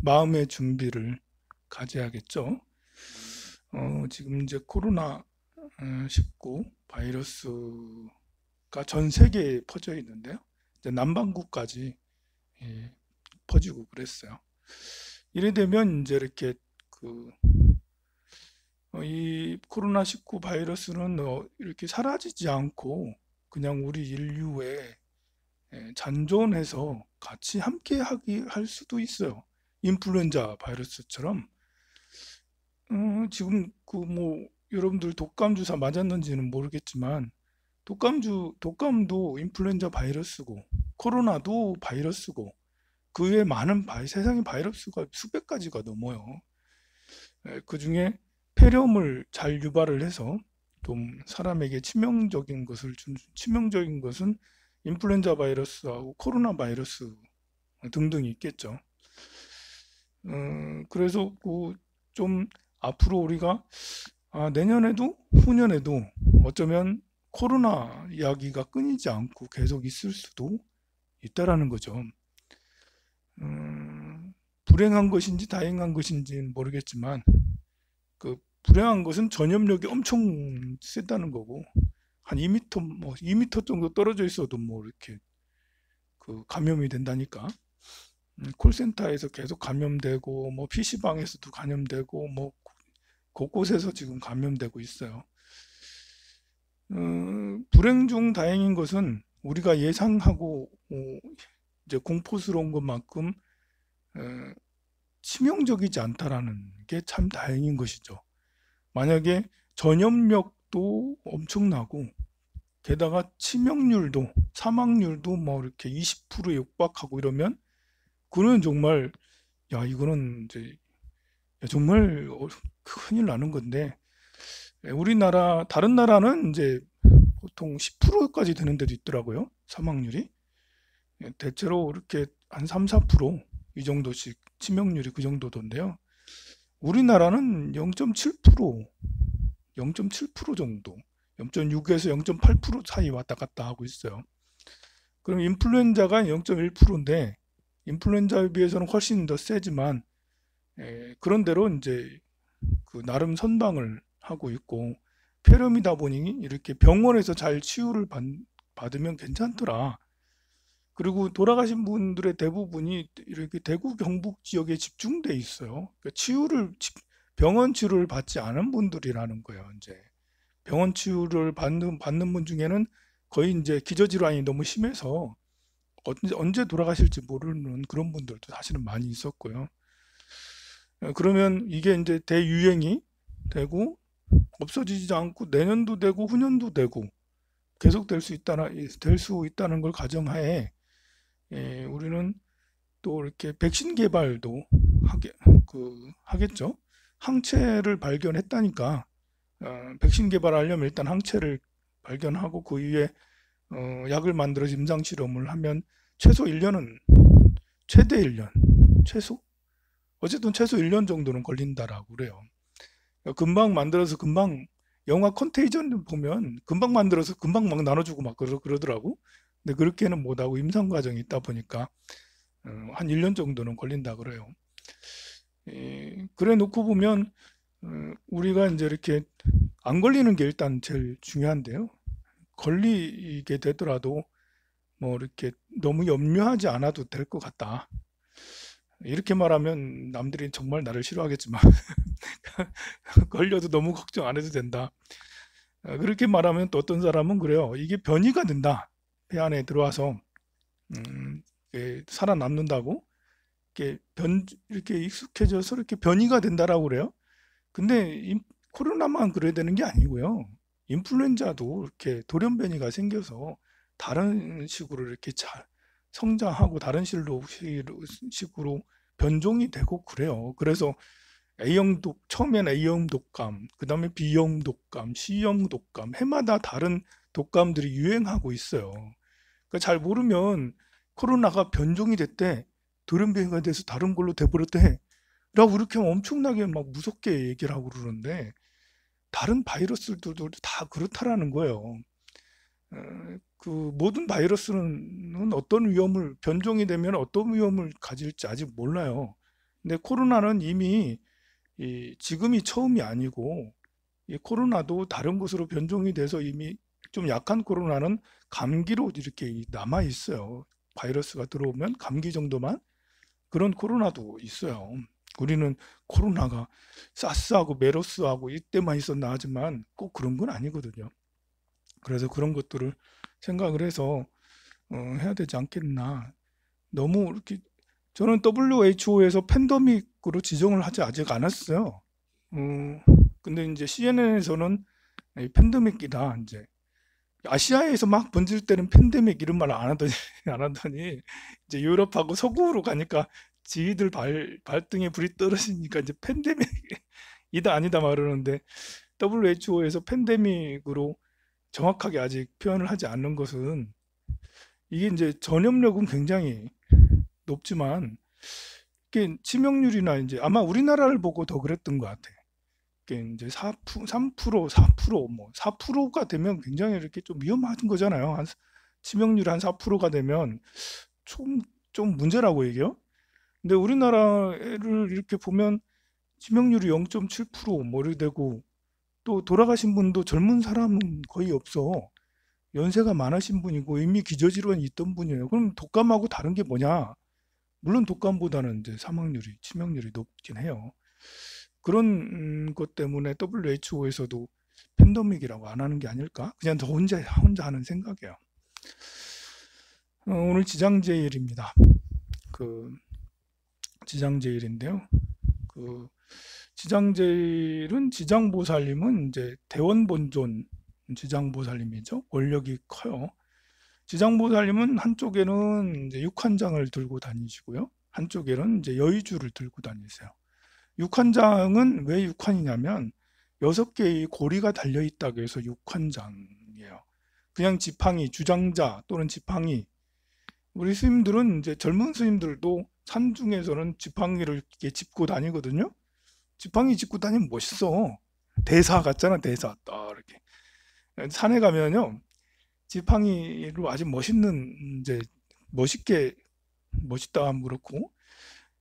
마음의 준비를 가져야겠죠. 지금 이제 코로나 19 바이러스가 전 세계에 퍼져 있는데요. 이제 남반구까지 예, 퍼지고 그랬어요. 이래 되면 이제 이렇게 그 이 코로나19 바이러스는 이렇게 사라지지 않고 그냥 우리 인류에 잔존해서 같이 함께 할 수도 있어요. 인플루엔자 바이러스처럼. 지금 그 뭐 여러분들 독감 주사 맞았는지는 모르겠지만 독감도 인플루엔자 바이러스고 코로나도 바이러스고 그 외에 많은 세상의 바이러스가 수백 가지가 넘어요. 그중에 폐렴을 잘 유발을 해서 좀 사람에게 치명적인 것은 인플루엔자 바이러스하고 코로나 바이러스 등등이 있겠죠. 그래서 좀 앞으로 우리가 내년에도 후년에도 어쩌면 코로나 이야기가 끊이지 않고 계속 있을 수도 있다라는 거죠. 불행한 것인지 다행한 것인지는 모르겠지만 그 불행한 것은 전염력이 엄청 세다는 거고 한 2m 뭐 2m 정도 떨어져 있어도 뭐 이렇게 그 감염이 된다니까. 콜센터에서 계속 감염되고 뭐 PC방에서도 감염되고 뭐 곳곳에서 지금 감염되고 있어요. 불행 중 다행인 것은 우리가 예상하고 이제 공포스러운 것만큼 치명적이지 않다라는 게 참 다행인 것이죠. 만약에 전염력도 엄청나고 게다가 치명률도 사망률도 뭐 이렇게 20%에 육박하고 이러면 그는 정말 이거는 이제 정말 큰일 나는 건데 우리나라 다른 나라는 이제 보통 10%까지 되는 데도 있더라고요. 사망률이. 대체로 이렇게 한 3, 4%이 정도씩 치명률이 그 정도던데요. 우리나라는 0.7%, 0.7% 정도, 0.6에서 0.8% 사이 왔다 갔다 하고 있어요. 그럼 인플루엔자가 0.1%인데 인플루엔자에 비해서는 훨씬 더 세지만 그런대로 이제 그 나름 선방을 하고 있고 폐렴이다 보니 이렇게 병원에서 잘 치유를 받으면 괜찮더라. 그리고 돌아가신 분들의 대부분이 이렇게 대구 경북 지역에 집중돼 있어요. 그러니까 병원 치료를 받지 않은 분들이라는 거예요. 이제 병원 치유를 받는 분 중에는 거의 이제 기저질환이 너무 심해서 언제 돌아가실지 모르는 그런 분들도 사실은 많이 있었고요. 그러면 이게 이제 대유행이 되고 없어지지 않고 내년도 되고 후년도 되고 계속 될 수 있다는 걸 가정하에 우리는 또 이렇게 백신 개발도 하겠죠. 항체를 발견했다니까 백신 개발하려면 일단 항체를 발견하고 그 위에 약을 만들어서 임상 실험을 하면 최소 1년은 최대 1년 어쨌든 최소 1년 정도는 걸린다라고 그래요. 금방 만들어서 금방 영화 컨테이전 보면 금방 만들어서 금방 막 나눠주고 막 그러더라고. 근데 그렇게는 못하고 임상 과정이 있다 보니까 한 1년 정도는 걸린다 그래요. 그래 놓고 보면 우리가 이제 이렇게 안 걸리는 게 일단 제일 중요한데요. 걸리게 되더라도 뭐 이렇게 너무 염려하지 않아도 될 것 같다. 이렇게 말하면 남들이 정말 나를 싫어하겠지만 걸려도 너무 걱정 안 해도 된다. 그렇게 말하면 또 어떤 사람은 그래요. 이게 변이가 된다. 배 안에 들어와서 살아남는다고 이렇게 익숙해져서 이렇게 변이가 된다라고 그래요. 근데 코로나만 그래야 되는 게 아니고요. 인플루엔자도 이렇게 돌연 변이가 생겨서 다른 식으로 이렇게 성장하고 다른 식으로 변종이 되고 그래요. 그래서 처음엔 A형 독감, 그 다음에 B형 독감, C형 독감, 해마다 다른 독감들이 유행하고 있어요. 그러니까 잘 모르면 코로나가 변종이 됐대, 돌연변이가 돼서 다른 걸로 돼버렸대, 라고 이렇게 엄청나게 막 무섭게 얘기를 하고 그러는데, 다른 바이러스들도 다 그렇다라는 거예요. 그 모든 바이러스는 변종이 되면 어떤 위험을 가질지 아직 몰라요. 근데 코로나는 이미 지금이 처음이 아니고 이 코로나도 다른 것으로 변종이 돼서 이미 좀 약한 코로나는 감기로 이렇게 남아 있어요. 바이러스가 들어오면 감기 정도만 그런 코로나도 있어요. 우리는 코로나가 사스하고 메르스하고 이때만 있었나 하지만 꼭 그런 건 아니거든요. 그래서 그런 것들을 생각을 해서 해야 되지 않겠나. 너무 이렇게 저는 WHO에서 팬데믹으로 지정을 하지 아직 않았어요. 어, 근데 이제 CNN에서는 팬데믹이다 이제 아시아에서 막 번질 때는 팬데믹 이런 말 안 하더니 안 하더니 이제 유럽하고 서구로 가니까 지희들 발등에 불이 떨어지니까 이제 팬데믹이다 아니다 말하는데 WHO에서 팬데믹으로 정확하게 아직 표현을 하지 않는 것은 이게 이제 전염력은 굉장히 높지만 이게 치명률이나 이제 아마 우리나라를 보고 더 그랬던 것 같아. 이게 이제 3%, 4%, 뭐 4%가 되면 굉장히 이렇게 좀 위험한 거잖아요. 치명률 한 4%가 되면 좀 문제라고 얘기해요. 근데 우리나라를 이렇게 보면 치명률이 0.7% 뭐 이렇게 되고 또 돌아가신 분도 젊은 사람은 거의 없어. 연세가 많으신 분이고 이미 기저질환이 있던 분이에요. 그럼 독감하고 다른 게 뭐냐? 물론 독감보다는 이제 사망률이, 치명률이 높긴 해요. 그런 것 때문에 WHO에서도 팬데믹이라고 안 하는 게 아닐까? 그냥 저 혼자 하는 생각이에요. 오늘 지장제일입니다. 그 지장제일인데요. 그 지장제일은 지장보살님은 이제 대원본존 지장보살님이죠. 권력이 커요. 지장보살님은 한쪽에는 이제 육한장을 들고 다니시고요. 한쪽에는 이제 여의주를 들고 다니세요. 육한장은 왜 육한이냐면 6개의 고리가 달려 있다고 해서 육한장이에요. 그냥 지팡이, 주장자 또는 지팡이. 우리 스님들은 이제 젊은 스님들도 산중에서는 지팡이를 이렇게 짚고 다니거든요. 지팡이 짚고 다니면 멋있어. 대사 같잖아, 대사. 딱 이렇게. 산에 가면요. 지팡이로 아주 멋있는 이제 멋있게 멋있다 하면 그렇고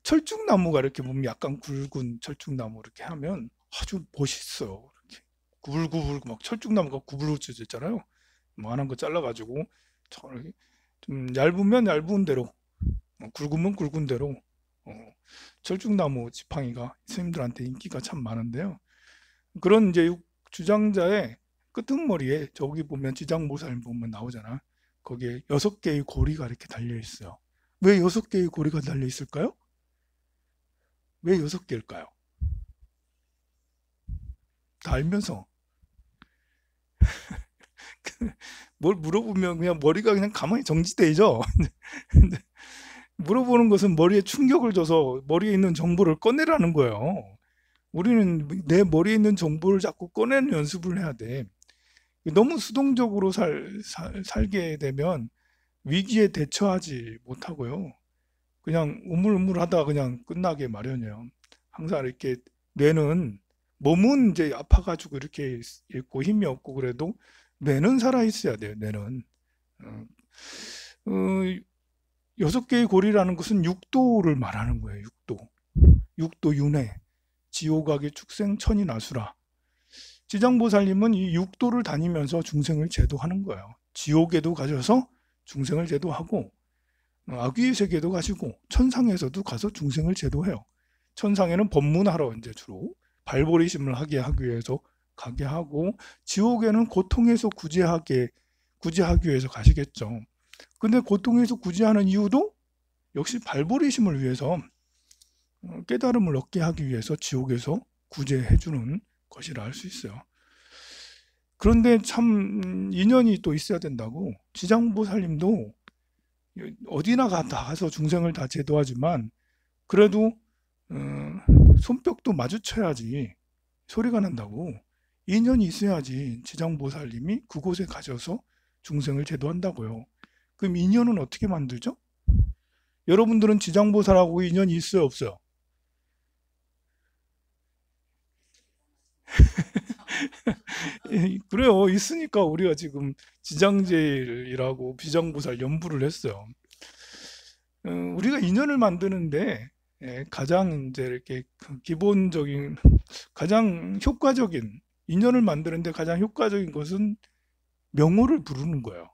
철쭉나무가 이렇게 보면 약간 굵은 철쭉나무 이렇게 하면 아주 멋있어요. 이렇게 구불구불 막 철쭉나무가 구부러져 있잖아요. 뭐하는 거 잘라가지고 좀 얇으면 얇은 대로 굵으면 굵은 대로 어, 철쭉나무 지팡이가 스님들한테 인기가 참 많은데요. 그런 이제 주장자의 끄트머리에 저기 보면 지장보살 보면 나오잖아. 거기에 6개의 고리가 이렇게 달려 있어요. 왜 6개의 고리가 달려 있을까요? 왜 6개일까요? 다 알면서 뭘 물어보면 그냥 머리가 그냥 가만히 정지되죠. 근데 물어보는 것은 머리에 충격을 줘서 머리에 있는 정보를 꺼내라는 거예요. 우리는 내 머리에 있는 정보를 자꾸 꺼내는 연습을 해야 돼. 너무 수동적으로 살게 되면 위기에 대처하지 못하고요. 그냥 우물우물하다 그냥 끝나게 마련이에요. 항상 이렇게 뇌는 몸은 이제 아파가지고 이렇게 있고 힘이 없고 그래도 뇌는 살아 있어야 돼요. 뇌는. 어, 어, 6개의 고리라는 것은 육도를 말하는 거예요. 육도. 육도 윤회. 지옥악의 축생 천이나수라. 지장보살님은 이 육도를 다니면서 중생을 제도하는 거예요. 지옥에도 가셔서 중생을 제도하고 악귀의 세계도 가시고 천상에서도 가서 중생을 제도해요. 천상에는 법문하러 이제 주로 발보리심을 하게 하기 위해서 가게 하고 지옥에는 고통에서 구제하기 위해서 가시겠죠. 근데 고통에서 구제하는 이유도 역시 발보리심을 위해서 깨달음을 얻게 하기 위해서 지옥에서 구제해주는 것이라 할 수 있어요. 그런데 참 인연이 또 있어야 된다고 지장보살님도 어디나 가서 중생을 다 제도하지만 그래도 손뼉도 마주쳐야지 소리가 난다고 인연이 있어야지 지장보살님이 그곳에 가셔서 중생을 제도한다고요. 그럼 인연은 어떻게 만들죠? 여러분들은 지장보살하고 인연이 있어요, 없어요? 그래요. 있으니까 우리가 지금 지장제일이라고 비장보살 연부를 했어요. 우리가 인연을 만드는데 가장 이제 이렇게 기본적인, 가장 효과적인 인연을 만드는데 가장 효과적인 것은 명호를 부르는 거예요.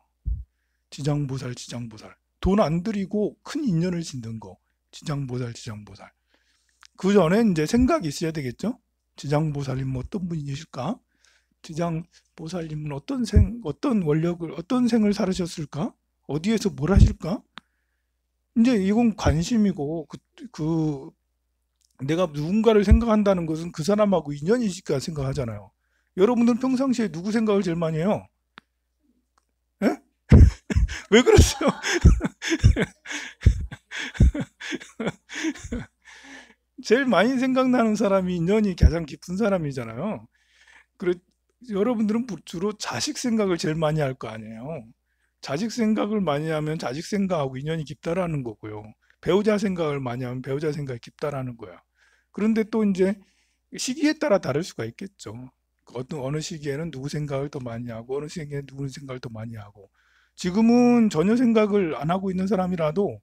지장보살, 지장보살. 돈 안 들이고 큰 인연을 짓는 거. 지장보살, 지장보살. 그 전에 이제 생각이 있어야 되겠죠? 지장보살님은 어떤 분이실까? 지장보살님은 어떤 원력을, 어떤 생을 살으셨을까? 어디에서 뭘 하실까? 이제 이건 관심이고, 내가 누군가를 생각한다는 것은 그 사람하고 인연이 있을까 생각하잖아요. 여러분들은 평상시에 누구 생각을 제일 많이 해요? 예? 왜 그러세요? 제일 많이 생각나는 사람이 인연이 가장 깊은 사람이잖아요. 그래, 여러분들은 주로 자식 생각을 제일 많이 할 거 아니에요. 자식 생각을 많이 하면 자식 생각하고 인연이 깊다라는 거고요. 배우자 생각을 많이 하면 배우자 생각이 깊다라는 거야. 그런데 또 이제 시기에 따라 다를 수가 있겠죠. 어느 시기에는 누구 생각을 더 많이 하고 어느 시기에는 누구 생각을 더 많이 하고, 지금은 전혀 생각을 안 하고 있는 사람이라도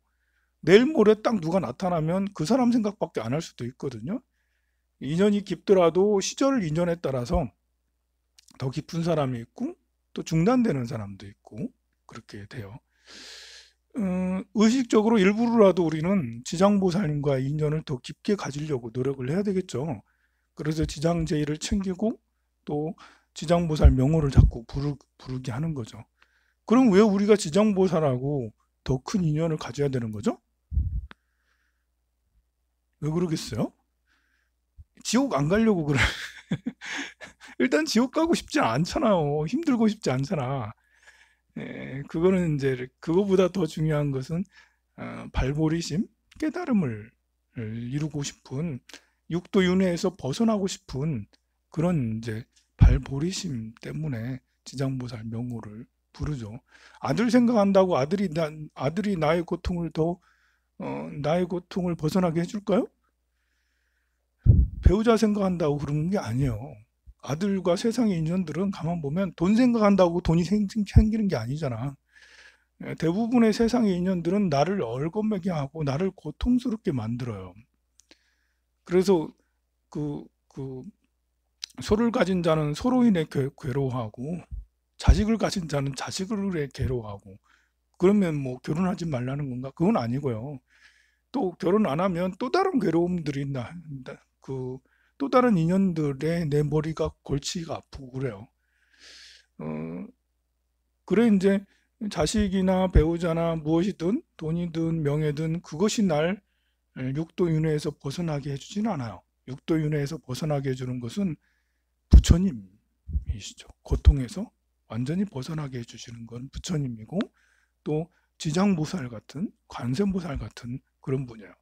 내일 모레 딱 누가 나타나면 그 사람 생각밖에 안 할 수도 있거든요. 인연이 깊더라도 시절 인연에 따라서 더 깊은 사람이 있고 또 중단되는 사람도 있고 그렇게 돼요. 의식적으로 일부러라도 우리는 지장보살님과 인연을 더 깊게 가지려고 노력을 해야 되겠죠. 그래서 지장제의를 챙기고 또 지장보살 명호를 자꾸 부르게 하는 거죠. 그럼 왜 우리가 지장보살하고 더 큰 인연을 가져야 되는 거죠? 왜 그러겠어요? 지옥 안 가려고 그래. 일단 지옥 가고 싶지 않잖아요. 힘들고 싶지 않잖아. 그거는 이제 그거보다 더 중요한 것은 발보리심, 깨달음을 이루고 싶은, 육도 윤회에서 벗어나고 싶은 그런 이제 발보리심 때문에 지장보살 명호를 부르죠. 아들 생각한다고 아들이 나의 고통을 나의 고통을 벗어나게 해줄까요? 배우자 생각한다고 그러는 게 아니에요. 아들과 세상의 인연들은 가만 보면 돈 생각한다고 돈이 생기는 게 아니잖아. 대부분의 세상의 인연들은 나를 얼겁매게 하고 나를 고통스럽게 만들어요. 그래서 그 소를 가진 자는 소로 인해 괴로워하고 자식을 가진 자는 자식으로 인해 괴로워하고, 그러면 뭐 결혼하지 말라는 건가? 그건 아니고요. 또 결혼 안 하면 또 다른 괴로움들이 또 다른 인연들에 내 머리가 골치가 아프고 그래요. 어, 그래 이제 자식이나 배우자나 무엇이든 돈이든 명예든 그것이 날 육도윤회에서 벗어나게 해주지는 않아요. 육도윤회에서 벗어나게 해주는 것은 부처님이시죠. 고통에서 완전히 벗어나게 해주시는 건 부처님이고, 또 지장보살 같은, 관세음보살 같은 그런 분이에요.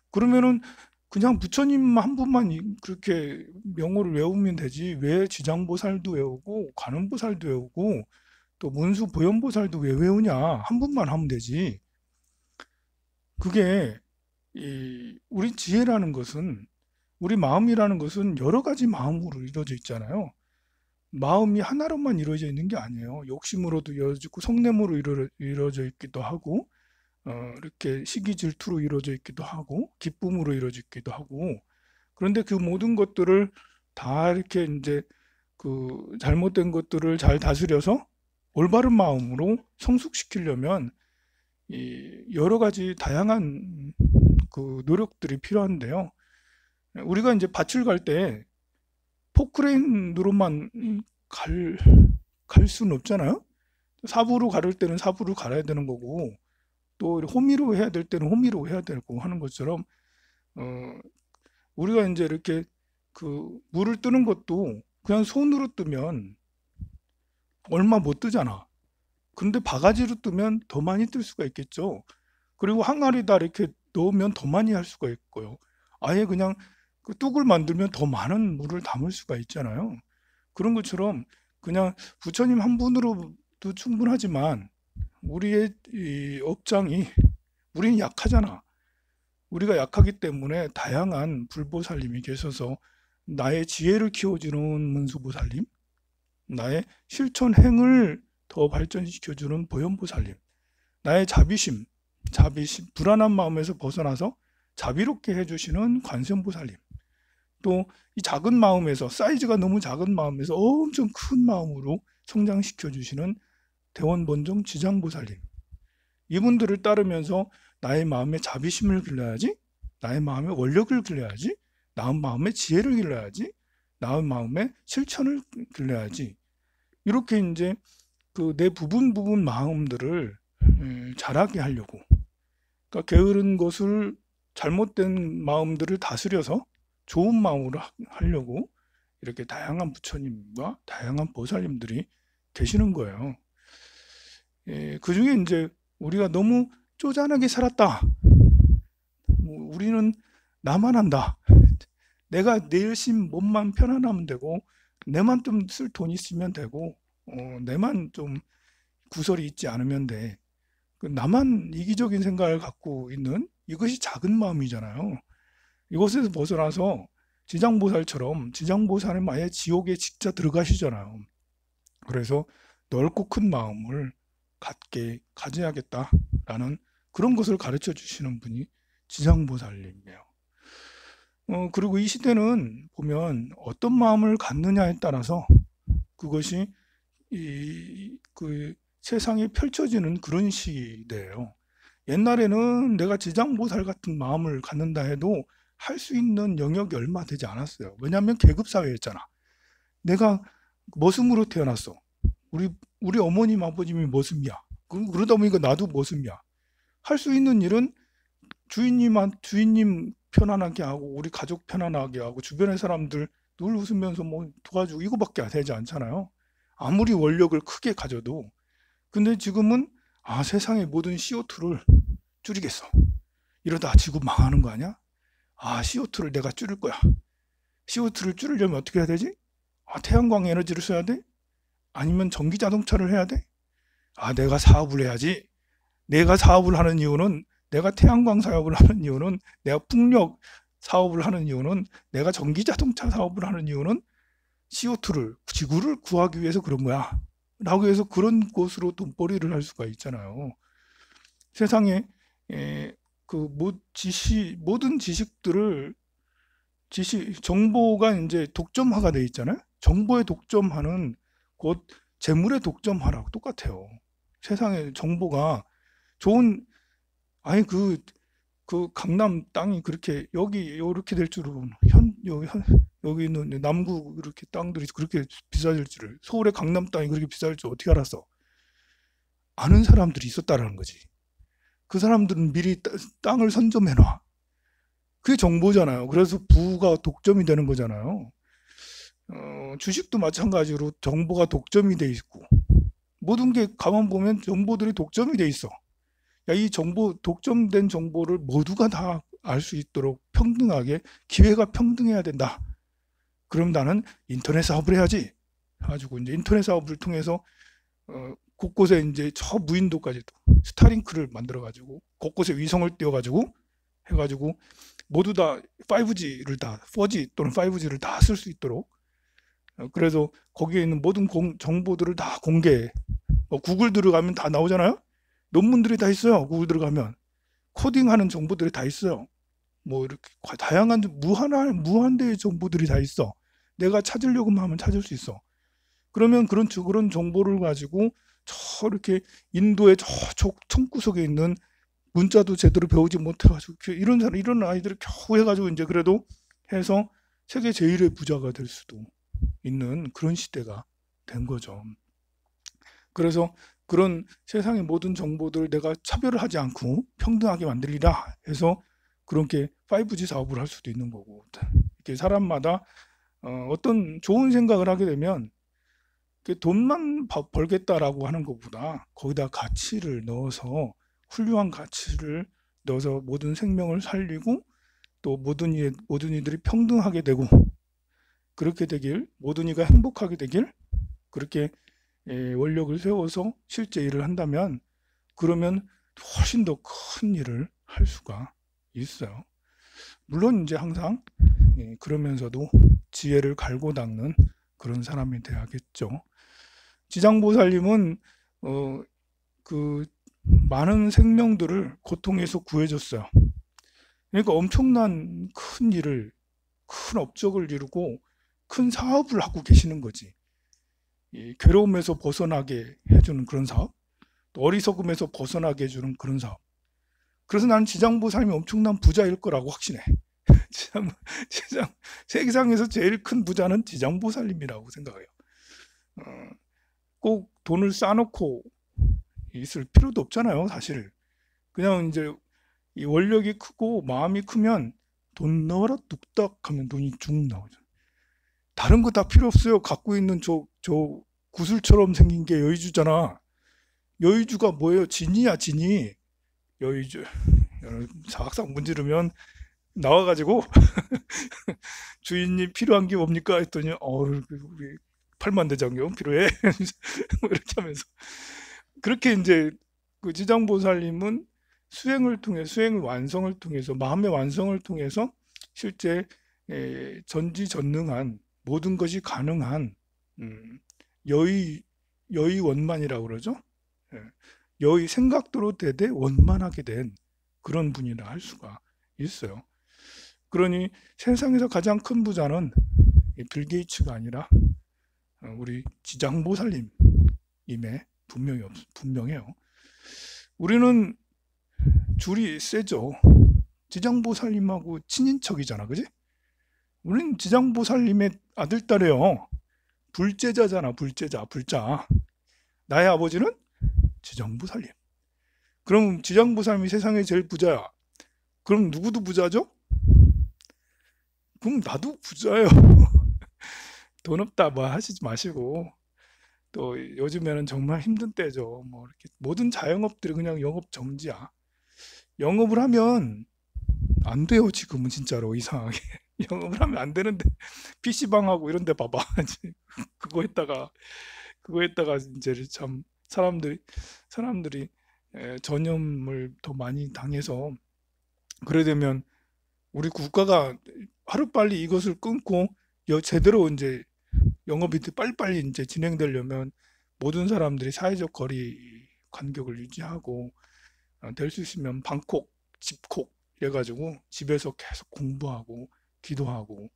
그러면은 그냥 부처님 한 분만 그렇게 명호를 외우면 되지 왜 지장보살도 외우고 관음보살도 외우고 또 문수보현보살도 왜 외우냐? 한 분만 하면 되지. 그게 우리 지혜라는 것은, 우리 마음이라는 것은 여러 가지 마음으로 이루어져 있잖아요. 마음이 하나로만 이루어져 있는 게 아니에요. 욕심으로도 이루어져 있고 성냄으로 이루어져 있기도 하고, 이렇게 시기 질투로 이루어져 있기도 하고, 기쁨으로 이루어져 있기도 하고. 그런데 그 모든 것들을 다 이렇게 이제 그 잘못된 것들을 잘 다스려서 올바른 마음으로 성숙시키려면 여러 가지 다양한 그 노력들이 필요한데요. 우리가 이제 밭을 갈 때 포크레인으로만 갈 수는 없잖아요. 사부로 가를 때는 사부로 갈아야 되는 거고, 또 호미로 해야 될 때는 호미로 해야 되고 하는 것처럼, 어, 우리가 이제 이렇게 그 물을 뜨는 것도 그냥 손으로 뜨면 얼마 못 뜨잖아. 그런데 바가지로 뜨면 더 많이 뜰 수가 있겠죠. 그리고 항아리에다 이렇게 넣으면 더 많이 할 수가 있고요. 아예 그냥 그 뚝을 만들면 더 많은 물을 담을 수가 있잖아요. 그런 것처럼 그냥 부처님 한 분으로도 충분하지만 우리의 이 업장이, 우리는 약하잖아. 우리가 약하기 때문에 다양한 불보살님이 계셔서 나의 지혜를 키워주는 문수보살님, 나의 실천행을 더 발전시켜주는 보현보살님, 나의 자비심, 불안한 마음에서 벗어나서 자비롭게 해주시는 관세음보살님, 또 이 작은 마음에서, 사이즈가 너무 작은 마음에서 엄청 큰 마음으로 성장시켜 주시는 대원본종 지장보살님, 이분들을 따르면서 나의 마음에 자비심을 길러야지, 나의 마음에 원력을 길러야지, 나의 마음에 지혜를 길러야지, 나의 마음에 실천을 길러야지, 이렇게 이제 그 내 부분 마음들을 자라게 하려고, 그러니까 게으른 것을, 잘못된 마음들을 다스려서 좋은 마음으로 하려고 이렇게 다양한 부처님과 다양한 보살님들이 계시는 거예요. 그 중에 이제 우리가 너무 쪼잔하게 살았다, 우리는 나만 한다, 내가 내 열심 몸만 편안하면 되고, 내만 좀 쓸 돈 있으면 되고, 내만 좀 구설이 있지 않으면 돼, 나만 이기적인 생각을 갖고 있는 이것이 작은 마음이잖아요. 이것에서 벗어나서 지장보살처럼, 지장보살은 아예 지옥에 직접 들어가시잖아요. 그래서 넓고 큰 마음을 가져야겠다라는 그런 것을 가르쳐 주시는 분이 지장보살님이에요. 그리고 이 시대는 보면 어떤 마음을 갖느냐에 따라서 그것이 그 세상에 펼쳐지는 그런 시대예요. 옛날에는 내가 지장보살 같은 마음을 갖는다 해도 할 수 있는 영역이 얼마 되지 않았어요. 왜냐하면 계급사회였잖아. 내가 머슴으로 태어났어. 우리 어머님 아버님이 머슴이야. 그러다 보니까 나도 머슴이야. 할 수 있는 일은 주인님 편안하게 하고, 우리 가족 편안하게 하고, 주변의 사람들 늘 웃으면서 뭐 도와주고, 이거밖에 되지 않잖아요. 아무리 원력을 크게 가져도. 근데 지금은 세상의 모든 CO2를 줄이겠어. 이러다 지구 망하는 거 아니야? CO2를 내가 줄일 거야. CO2를 줄이려면 어떻게 해야 되지? 태양광 에너지를 써야 돼? 아니면 전기 자동차를 해야 돼? 내가 사업을 해야지. 내가 사업을 하는 이유는, 내가 태양광 사업을 하는 이유는, 내가 풍력 사업을 하는 이유는, 내가 전기 자동차 사업을 하는 이유는 CO2를, 지구를 구하기 위해서 그런 거야 라고 해서 그런 곳으로 돈벌이를 할 수가 있잖아요. 세상에 모든 지식들을, 정보가 이제 독점화가 돼 있잖아요. 정보의 독점화는 곧 재물의 독점화라고 똑같아요. 세상에 정보가 좋은, 그 강남 땅이 그렇게 이렇게 될 줄은, 여기 있는 남구 이렇게 땅들이 그렇게 비싸질 줄을, 서울의 강남 땅이 그렇게 비쌀 줄 어떻게 알았어? 아는 사람들이 있었다라는 거지. 그 사람들은 미리 땅을 선점해놔. 그게 정보잖아요. 그래서 부가 독점이 되는 거잖아요. 주식도 마찬가지로 정보가 독점이 돼 있고, 모든 게 가만 보면 정보들이 독점이 돼 있어. 이 독점된 정보를 모두가 다 알 수 있도록 평등하게, 기회가 평등해야 된다. 그럼 나는 인터넷 사업을 해야지. 가지고 이제 인터넷 사업을 통해서 곳곳에 이제 저 무인도까지도 스타링크를 만들어 가지고 곳곳에 위성을 띄워 가지고 해가지고 모두 다 5G를 다 4G 또는 5G를 다 쓸 수 있도록, 그래서 거기에 있는 모든 정보들을 다 공개해. 구글 들어가면 다 나오잖아요. 논문들이 다 있어요. 구글 들어가면 코딩하는 정보들이 다 있어요. 뭐 이렇게 다양한 무한대의 정보들이 다 있어. 내가 찾으려고 하면 찾을 수 있어. 그러면 그런 정보를 가지고 저렇게 인도의 저쪽 청구석에 있는, 문자도 제대로 배우지 못해가지고 이런 아이들을 겨우 해가지고 이제 그래도 해서 세계 제일의 부자가 될 수도 있는 그런 시대가 된 거죠. 그래서 그런 세상의 모든 정보들을 내가 차별을 하지 않고 평등하게 만들리라 해서 그렇게 5G 사업을 할 수도 있는 거고, 이렇게 사람마다 어떤 좋은 생각을 하게 되면 돈만 벌겠다라고 하는 것보다 거기다 가치를 넣어서, 훌륭한 가치를 넣어서 모든 생명을 살리고, 또 모든 이들이 평등하게 되고, 그렇게 되길, 모든 이가 행복하게 되길, 그렇게 원력을 세워서 실제 일을 한다면, 그러면 훨씬 더 큰 일을 할 수가 있어요. 물론 이제 항상 그러면서도 지혜를 갈고 닦는 그런 사람이 돼야겠죠. 지장보살님은 그 많은 생명들을 고통에서 구해줬어요. 그러니까 엄청난 큰 일을, 큰 업적을 이루고 큰 사업을 하고 계시는 거지. 이 괴로움에서 벗어나게 해주는 그런 사업, 또 어리석음에서 벗어나게 해주는 그런 사업. 그래서 나는 지장보 삶이 엄청난 부자일 거라고 확신해. 지장, 세계상에서 제일 큰 부자는 지장보살님이라고 생각해요. 어, 꼭 돈을 쌓아놓고 있을 필요도 없잖아요, 사실. 그냥 이제 이 원력이 크고 마음이 크면 돈 넣어라 뚝딱 하면 돈이 쭉 나오죠. 다른 거 다 필요 없어요. 갖고 있는 저 구슬처럼 생긴 게 여의주잖아. 여의주가 뭐예요? 진이야, 진이. 여의주. 사각사각 문지르면 나와가지고 주인님 필요한 게 뭡니까? 했더니 우리 팔만대장경 필요해. 뭐 이렇게 하면서 그렇게 이제 그 지장보살님은 수행을 완성을 통해서 마음의 완성을 통해서 실제 전지전능한 모든 것이 가능한 여의 원만이라고 그러죠. 예, 여의 생각대로 되되 원만하게 된 그런 분이라 할 수가 있어요. 그러니 세상에서 가장 큰 부자는 빌 게이츠가 아니라 우리 지장보살님임에 분명해요. 우리는 줄이 세죠. 지장보살님하고 친인척이잖아, 그지? 우리는 지장보살님의 아들, 딸이에요. 불제자잖아, 불제자, 불자. 나의 아버지는 지장보살님. 그럼 지장보살님이 세상에 제일 부자야. 그럼 누구도 부자죠? 그럼 나도 부자예요. 돈 없다 뭐 하시지 마시고, 또 요즘에는 정말 힘든 때죠. 뭐 이렇게 모든 자영업들이 그냥 영업 정지야. 영업을 하면 안 돼요. 지금은 진짜로 이상하게 영업을 하면 안 되는데 PC방하고 이런 데 봐봐. 그거 했다가 이제 참 사람들이 전염을 더 많이 당해서, 그래 되면 우리 국가가 하루빨리 이것을 끊고 제대로 이제 영업이 빨리빨리 이제 진행되려면 모든 사람들이 사회적 거리 간격을 유지하고, 될 수 있으면 방콕, 집콕 이래가지고 집에서 계속 공부하고 기도하고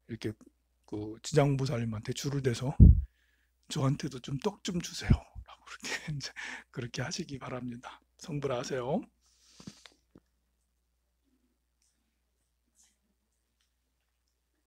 이렇게 그 지장보살님한테 줄을 대서 저한테도 좀 떡 좀 주세요 라고 그렇게 이제 그렇게 하시기 바랍니다. 성불하세요.